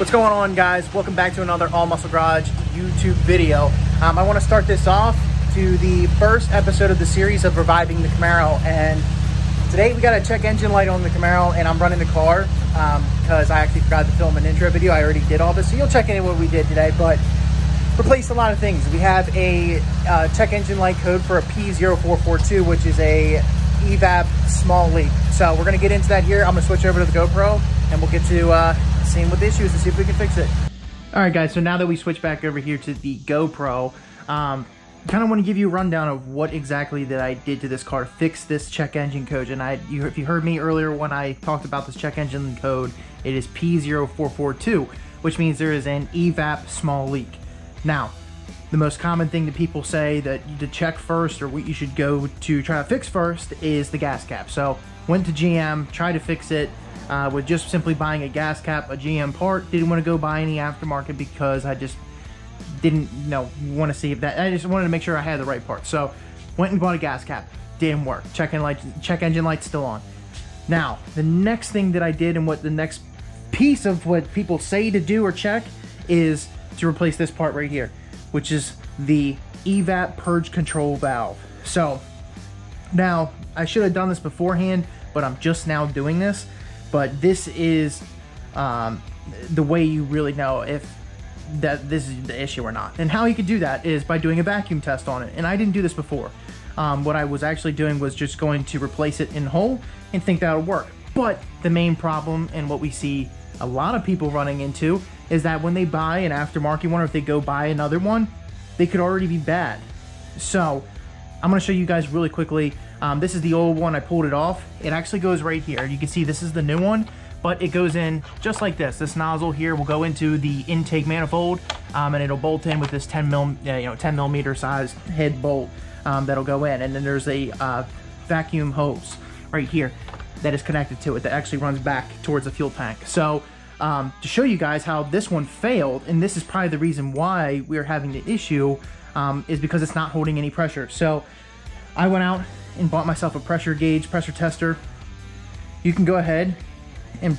What's going on, guys? Welcome back to another All Muscle Garage YouTube video. I want to start this off to the first episode of the series of reviving the Camaro, and today we got a check engine light on the Camaro, and I'm running the car because I actually forgot to film an intro video. I already did all this, so you'll check in what we did today, but replaced a lot of things. We have a check engine light code for a P.1 which is a evap small leak. So we're going to get into that here. I'm going to switch over to the GoPro and we'll get to seeing what the issue is and see if we can fix it. All right, guys, so now that we switch back over here to the GoPro, kind of want to give you a rundown of what exactly that I did to this car to fix this check engine code. And if you heard me earlier when I talked about this check engine code, it is P0442, which means there is an evap small leak. Now, the most common thing that people say that to check first, or what you should go to try to fix first, is the gas cap. So went to GM, tried to fix it with just simply buying a gas cap, a GM part. Didn't want to go buy any aftermarket because I just didn't want to see if that. I just wanted to make sure I had the right part. So went and bought a gas cap. Didn't work. Check engine light's still on. Now the next thing that I did, and what the next piece of what people say to do or check, is to replace this part right here, which is the evap purge control valve. So now I should have done this beforehand, but I'm just now doing this. But this is the way you really know if that this is the issue or not. And how you could do that is by doing a vacuum test on it. And I didn't do this before. What I was actually doing was just going to replace it in whole and think that'll work. But the main problem, and what we see a lot of people running into, is that when they buy an aftermarket one, or if they go buy another one, they could already be bad. So I'm going to show you guys really quickly. This is the old one. I pulled it off. It actually goes right here. You can see this is the new one, but it goes in just like this. This nozzle here will go into the intake manifold, and it'll bolt in with this 10 millimeter size head bolt that'll go in. And then there's a vacuum hose right here that is connected to it that actually runs back towards the fuel tank. So to show you guys how this one failed, and this is probably the reason why we're having the issue, is because it's not holding any pressure. So I went out and bought myself a pressure gauge, pressure tester. You can go ahead and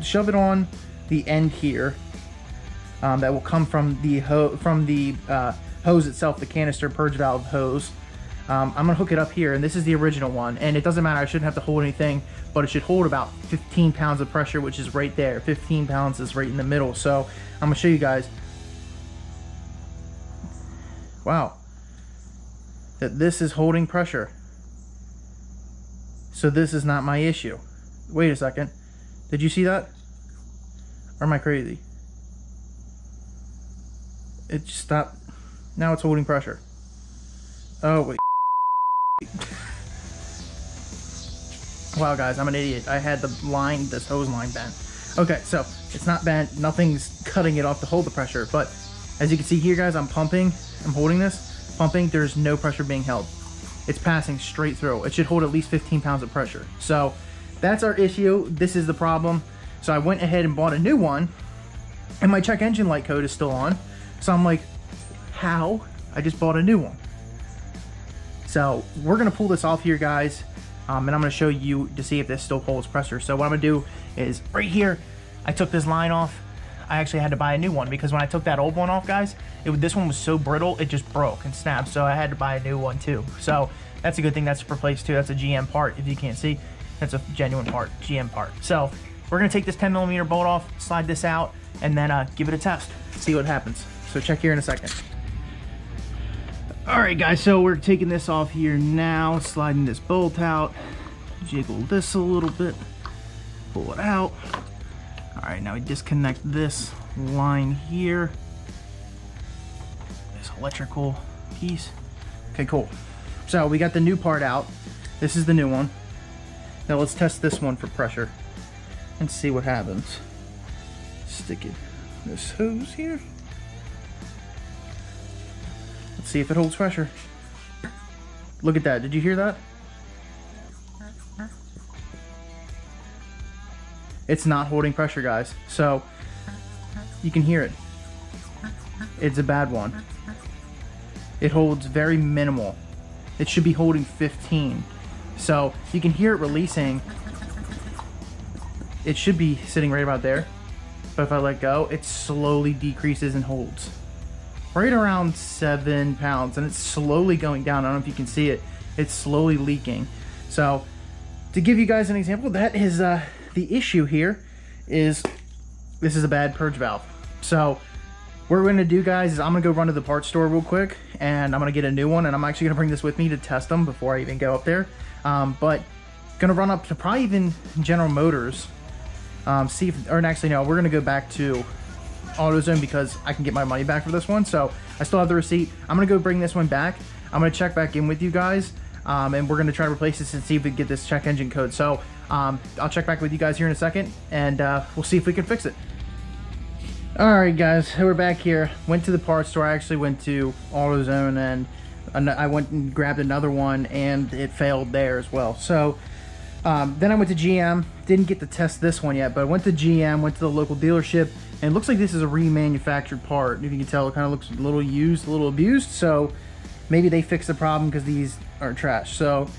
shove it on the end here. That will come from the hose itself, the canister purge valve hose. I'm gonna hook it up here, and this is the original one, and it doesn't matter, I shouldn't have to hold anything, but it should hold about 15 pounds of pressure, which is right there. 15 pounds is right in the middle. So I'm gonna show you guys. Wow, that this is holding pressure. So this is not my issue. Wait a second, did you see that? Or am I crazy? It just stopped. Now it's holding pressure. Oh wait. Wow, guys, I'm an idiot. I had this hose line bent. Okay, so it's not bent, nothing's cutting it off to hold the pressure, but as you can see here, guys, I'm pumping, I'm holding this, pumping, there's no pressure being held. It's passing straight through. It should hold at least 15 pounds of pressure. So that's our issue. This is the problem. So I went ahead and bought a new one, and my check engine light code is still on. So I'm like, how? I just bought a new one. So we're gonna pull this off here, guys, and I'm gonna show you to see if this still holds pressure. So what I'm gonna do is right here, I took this line off. I actually had to buy a new one because when I took that old one off, guys, this one was so brittle, it just broke and snapped. So I had to buy a new one too. So that's a good thing that's replaced too. That's a GM part. If you can't see, that's a genuine part, GM part. So we're gonna take this 10 millimeter bolt off, slide this out, and then give it a test, see what happens. So check here in a second. All right, guys, so we're taking this off here now, sliding this bolt out, jiggle this a little bit, pull it out. All right, now we disconnect this line here, this electrical piece. Okay, cool. So we got the new part out. This is the new one. Now let's test this one for pressure and see what happens. Stick it in this hose here. Let's see if it holds pressure. Look at that. Did you hear that? It's not holding pressure, guys. So you can hear it. It's a bad one. It holds very minimal. It should be holding 15. So you can hear it releasing. It should be sitting right about there. but if I let go, it slowly decreases and holds. Right around 7 pounds, and it's slowly going down. I don't know if you can see it. It's slowly leaking. So to give you guys an example, that is the issue here is this is a bad purge valve. So what we're gonna do, guys, is I'm gonna go run to the parts store real quick and I'm gonna get a new one, and I'm actually gonna bring this with me to test them before I even go up there. But gonna run up to probably even General Motors, see if, or actually no, we're gonna go back to AutoZone because I can get my money back for this one. So I still have the receipt. I'm gonna go bring this one back. I'm gonna check back in with you guys, and we're gonna try to replace this and see if we can get this check engine code. So I'll check back with you guys here in a second, and we'll see if we can fix it. All right, guys, so we're back here. Went to the parts store. I actually went to AutoZone, and I went and grabbed another one, and it failed there as well. So then I went to GM. Didn't get to test this one yet, but I went to GM, went to the local dealership, and it looks like this is a remanufactured part. If you can tell, it kind of looks a little used, a little abused. So maybe they fixed the problem because these are trash. So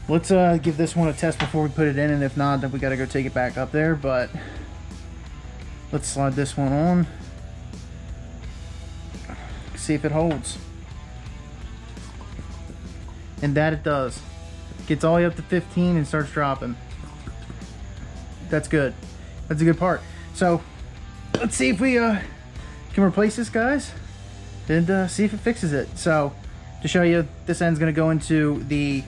let's give this one a test before we put it in, and if not, then we got to go take it back up there. But let's slide this one on, see if it holds. And that it does. Gets all the way up to 15 and starts dropping. That's good. That's a good part. So let's see if we can replace this, guys, and see if it fixes it. So to show you, this end's gonna go into the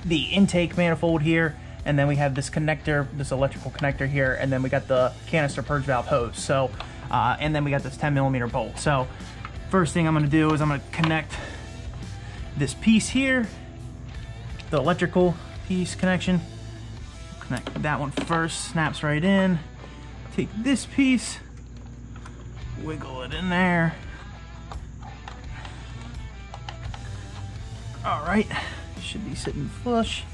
intake manifold here, and then we have this connector, this electrical connector here, and then we got the canister purge valve hose. So and then we got this 10mm bolt. So first thing I'm gonna do is I'm gonna connect this piece here, the electrical piece connection. Connect that one first, snaps right in. Take this piece, wiggle it in there. All right, should be sitting flush.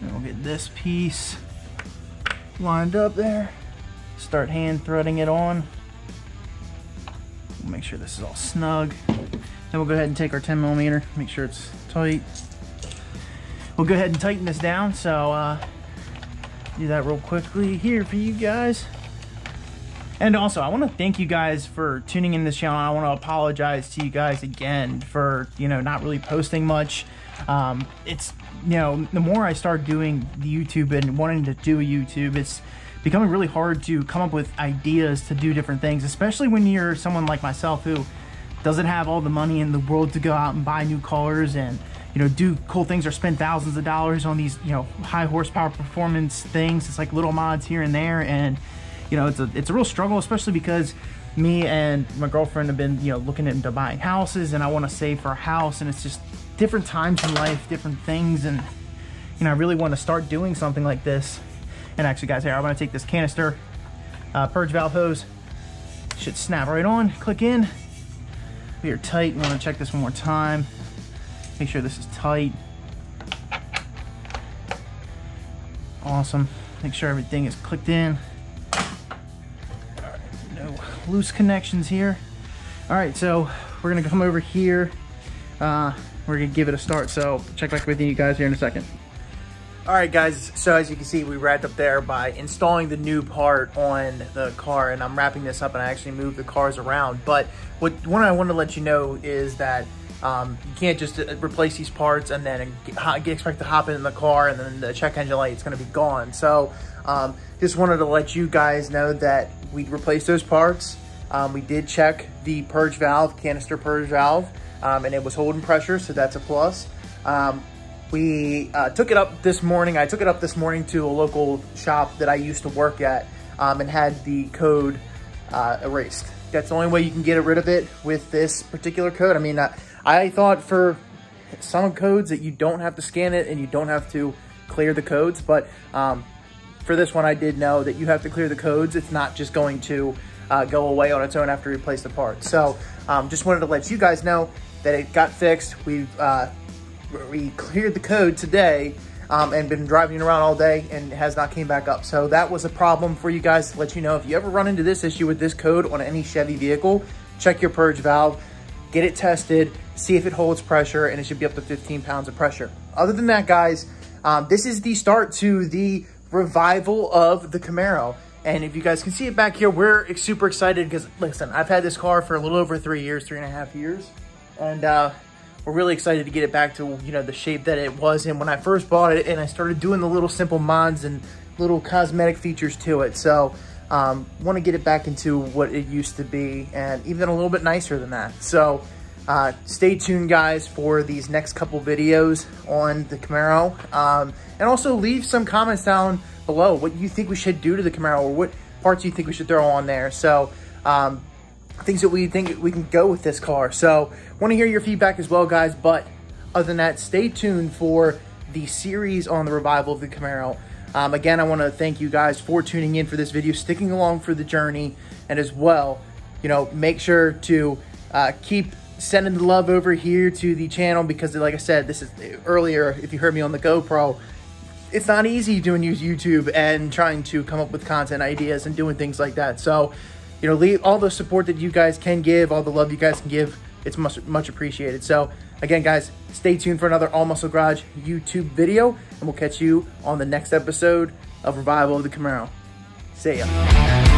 And we'll get this piece lined up there. Start hand threading it on. We'll make sure this is all snug. Then we'll go ahead and take our 10mm, make sure it's tight. We'll go ahead and tighten this down. So do that real quickly here for you guys. And also, I want to thank you guys for tuning in this channel. I want to apologize to you guys again for, not really posting much. It's, the more I start doing the YouTube and wanting to do a YouTube, it's becoming really hard to come up with ideas to do different things, especially when you're someone like myself who doesn't have all the money in the world to go out and buy new cars and, do cool things or spend thousands of dollars on these, high horsepower performance things. It's like little mods here and there, and it's a real struggle, especially because me and my girlfriend have been, looking into buying houses, and I want to save for a house, and it's just different times in life, different things, and I really want to start doing something like this. And actually, guys, here, I'm going to take this canister purge valve hose. Should snap right on, click in. We are tight. We want to check this one more time. Make sure this is tight. Awesome. Make sure everything is clicked in. No loose connections here. All right, so we're gonna come over here. We're gonna give it a start. So check back with you guys here in a second. All right, guys, so as you can see, we wrapped up there by installing the new part on the car, and I'm wrapping this up, and I actually moved the cars around. But what I want to let you know is that you can't just replace these parts and then expect to hop in the car and then the check engine light is going to be gone. So just wanted to let you guys know that we replaced those parts. We did check the purge valve, canister purge valve, and it was holding pressure, so that's a plus. We took it up this morning. I took it up this morning to a local shop that I used to work at, and had the code erased. That's the only way you can get rid of it with this particular code. I mean, I thought for some codes that you don't have to scan it and you don't have to clear the codes, but for this one, I did know that you have to clear the codes. It's not just going to go away on its own after you replace the part. So just wanted to let you guys know that it got fixed. We cleared the code today and been driving around all day, and it has not came back up. So that was a problem for you guys, to let you know. If you ever run into this issue with this code on any Chevy vehicle, check your purge valve, get it tested, see if it holds pressure, and it should be up to 15 pounds of pressure. Other than that, guys, this is the start to the revival of the Camaro. And if you guys can see it back here, we're super excited because, listen, I've had this car for a little over 3 years, 3.5 years. And we're really excited to get it back to, you know, the shape that it was in when I first bought it. And I started doing the little simple mods and little cosmetic features to it. So want to get it back into what it used to be, and even a little bit nicer than that. So stay tuned, guys, for these next couple videos on the Camaro. And also leave some comments down below what you think we should do to the Camaro, or what parts you think we should throw on there. So things that we think we can go with this car. So want to hear your feedback as well, guys. But other than that, stay tuned for the series on the revival of the Camaro. Again, I want to thank you guys for tuning in for this video, sticking along for the journey, and as well, you know, make sure to keep sending the love over here to the channel, because like I said, this is earlier, if you heard me on the GoPro, it's not easy doing YouTube and trying to come up with content ideas and doing things like that. So, you know, leave all the support that you guys can give, all the love you guys can give. It's much appreciated. So again, guys, stay tuned for another All Muscle Garage YouTube video, and we'll catch you on the next episode of Revival of the Camaro. See ya.